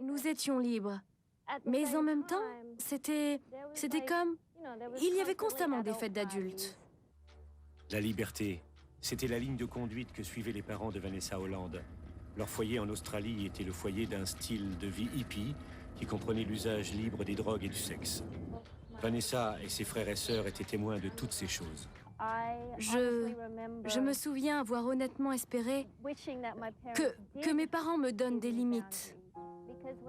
nous étions libres. Mais en même temps, c'était comme... Il y avait constamment des fêtes d'adultes. La liberté, c'était la ligne de conduite que suivaient les parents de Vanessa Holland. Leur foyer en Australie était le foyer d'un style de vie hippie qui comprenait l'usage libre des drogues et du sexe. Vanessa et ses frères et sœurs étaient témoins de toutes ces choses. Je me souviens avoir honnêtement espéré que mes parents me donnent des limites.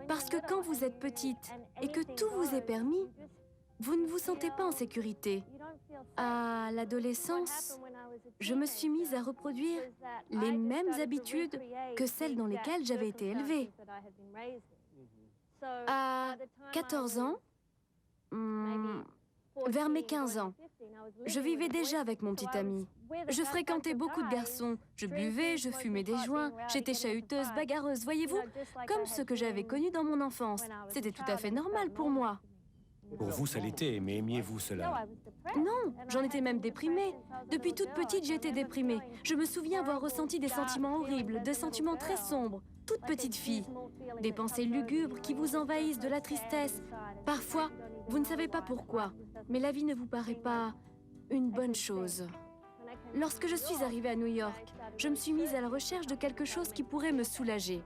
Parce que quand vous êtes petite et que tout vous est permis, vous ne vous sentez pas en sécurité. À l'adolescence, je me suis mise à reproduire les mêmes habitudes que celles dans lesquelles j'avais été élevée. À 14 ans, vers mes 15 ans, je vivais déjà avec mon petit ami. Je fréquentais beaucoup de garçons. Je buvais, je fumais des joints. J'étais chahuteuse, bagarreuse, voyez-vous, comme ce que j'avais connu dans mon enfance. C'était tout à fait normal pour moi. Pour vous, ça l'était, mais aimiez-vous cela? Non, j'en étais même déprimée. Depuis toute petite, j'étais déprimée. Je me souviens avoir ressenti des sentiments horribles, des sentiments très sombres. Toute petite fille. Des pensées lugubres qui vous envahissent, de la tristesse. Parfois, vous ne savez pas pourquoi, mais la vie ne vous paraît pas une bonne chose. Lorsque je suis arrivée à New York, je me suis mise à la recherche de quelque chose qui pourrait me soulager.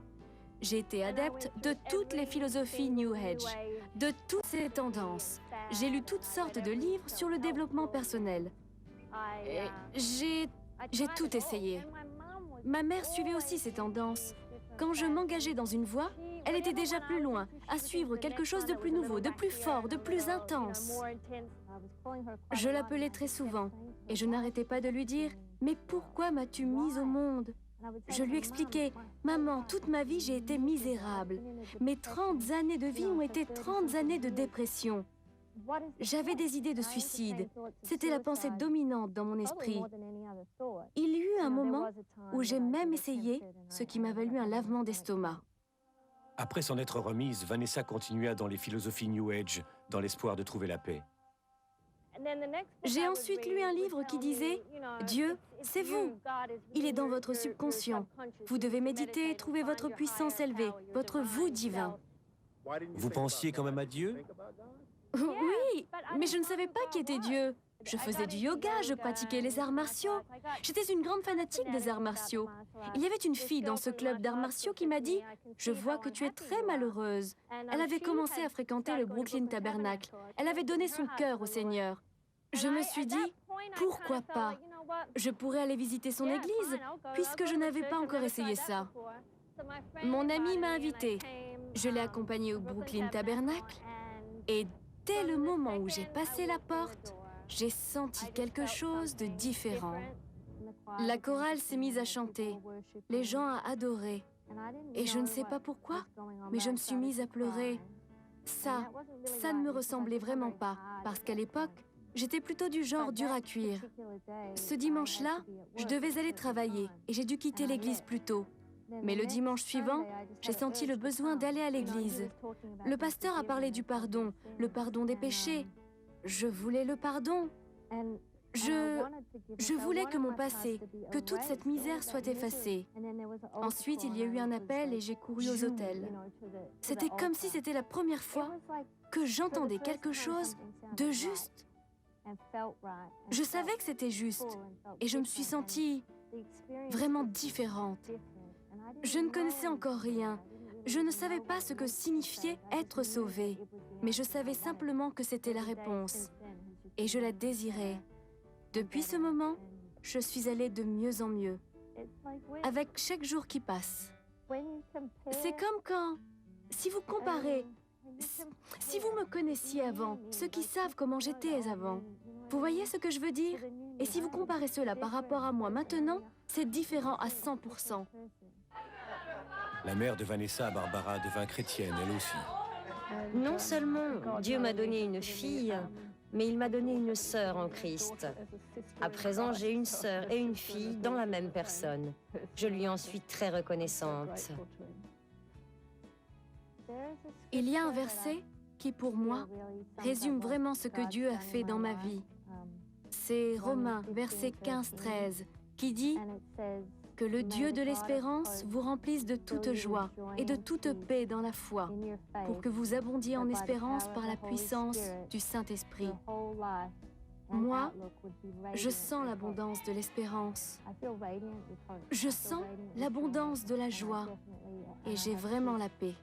J'ai été adepte de toutes les philosophies New Age, de toutes ces tendances. J'ai lu toutes sortes de livres sur le développement personnel. J'ai tout essayé. Ma mère suivait aussi ces tendances. Quand je m'engageais dans une voie, elle était déjà plus loin, à suivre quelque chose de plus nouveau, de plus fort, de plus intense. Je l'appelais très souvent et je n'arrêtais pas de lui dire « Mais pourquoi m'as-tu mise au monde ?» Je lui expliquais « Maman, toute ma vie, j'ai été misérable. Mes 30 années de vie ont été 30 années de dépression. J'avais des idées de suicide. C'était la pensée dominante dans mon esprit. Il y eut un moment où j'ai même essayé, ce qui m'a valu un lavement d'estomac. » Après s'en être remise, Vanessa continua dans les philosophies New Age, dans l'espoir de trouver la paix. J'ai ensuite lu un livre qui disait « Dieu, c'est vous. Il est dans votre subconscient. Vous devez méditer et trouver votre puissance élevée, votre vous divin. » Vous pensiez quand même à Dieu? Oui, mais je ne savais pas qui était Dieu. Je faisais du yoga, je pratiquais les arts martiaux. J'étais une grande fanatique des arts martiaux. Il y avait une fille dans ce club d'arts martiaux qui m'a dit « Je vois que tu es très malheureuse. » Elle avait commencé à fréquenter le Brooklyn Tabernacle. Elle avait donné son cœur au Seigneur. Je me suis dit « Pourquoi pas? Je pourrais aller visiter son église, puisque je n'avais pas encore essayé ça. » Mon ami m'a invitée. Je l'ai accompagnée au Brooklyn Tabernacle. Et dès le moment où j'ai passé la porte, j'ai senti quelque chose de différent. La chorale s'est mise à chanter, les gens à adorer. Et je ne sais pas pourquoi, mais je me suis mise à pleurer. Ça ne me ressemblait vraiment pas, parce qu'à l'époque, j'étais plutôt du genre dur à cuire. Ce dimanche-là, je devais aller travailler et j'ai dû quitter l'église plus tôt. Mais le dimanche suivant, j'ai senti le besoin d'aller à l'église. Le pasteur a parlé du pardon, le pardon des péchés. Je voulais le pardon. Je voulais que mon passé, que toute cette misère soit effacée. Ensuite, il y a eu un appel et j'ai couru aux autels. C'était comme si c'était la première fois que j'entendais quelque chose de juste. Je savais que c'était juste et je me suis sentie vraiment différente. Je ne connaissais encore rien. Je ne savais pas ce que signifiait être sauvée, mais je savais simplement que c'était la réponse. Et je la désirais. Depuis ce moment, je suis allée de mieux en mieux, avec chaque jour qui passe. C'est comme quand, si vous comparez, si vous me connaissiez avant, ceux qui savent comment j'étais avant, vous voyez ce que je veux dire? Et si vous comparez cela par rapport à moi maintenant, c'est différent à 100%. La mère de Vanessa, Barbara, devint chrétienne, elle aussi. Non seulement Dieu m'a donné une fille, mais il m'a donné une sœur en Christ. À présent, j'ai une sœur et une fille dans la même personne. Je lui en suis très reconnaissante. Il y a un verset qui, pour moi, résume vraiment ce que Dieu a fait dans ma vie. C'est Romains, verset 15-13, qui dit Que le Dieu de l'espérance vous remplisse de toute joie et de toute paix dans la foi, pour que vous abondiez en espérance par la puissance du Saint-Esprit. Moi, je sens l'abondance de l'espérance. Je sens l'abondance de la joie et j'ai vraiment la paix.